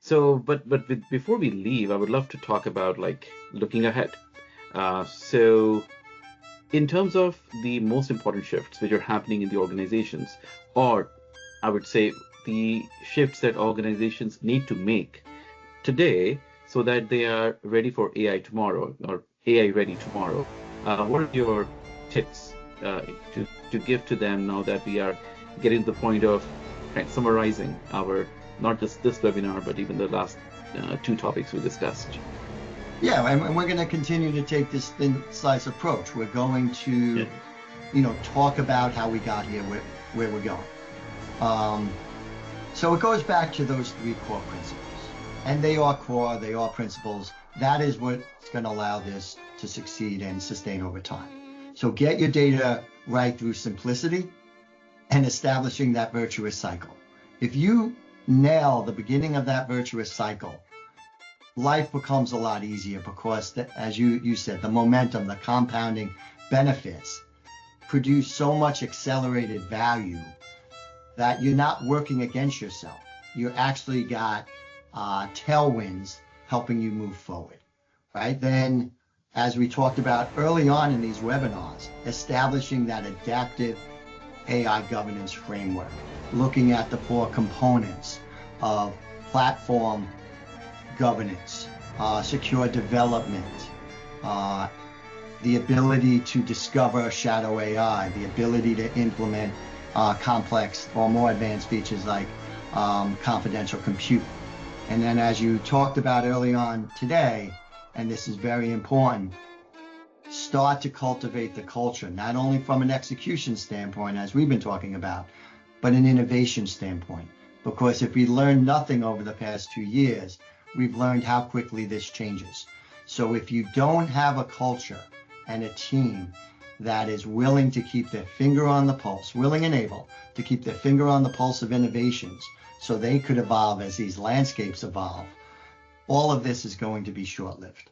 Before we leave, I would love to talk about like looking ahead. So in terms of the most important shifts which are happening in the organizations, or I would say the shifts that organizations need to make today so that they are ready for AI tomorrow or AI ready tomorrow, what are your tips to give to them now that we are getting to the point of kind of summarizing our not just this webinar but even the last two topics we discussed? Yeah, and we're going to continue to take this thin slice approach. We're going to, talk about how we got here, where we're going. So it goes back to those three core principles. And they are core, they are principles. That is what's going to allow this to succeed and sustain over time. So get your data right through simplicity and establishing that virtuous cycle. If you nail the beginning of that virtuous cycle, life becomes a lot easier because, as you said, the momentum, the compounding benefits produce so much accelerated value that you're not working against yourself. You actually got tailwinds helping you move forward, right? Then, as we talked about early on in these webinars, establishing that adaptive AI governance framework, looking at the four components of platform governance, secure development, the ability to discover shadow AI, the ability to implement complex or more advanced features like confidential compute. And then, as you talked about early on today, and this is very important, start to cultivate the culture, not only from an execution standpoint, as we've been talking about, but an innovation standpoint. Because if we learned nothing over the past 2 years, we've learned how quickly this changes. So if you don't have a culture and a team that is willing to keep their finger on the pulse, willing and able to keep their finger on the pulse of innovations so they could evolve as these landscapes evolve, all of this is going to be short-lived.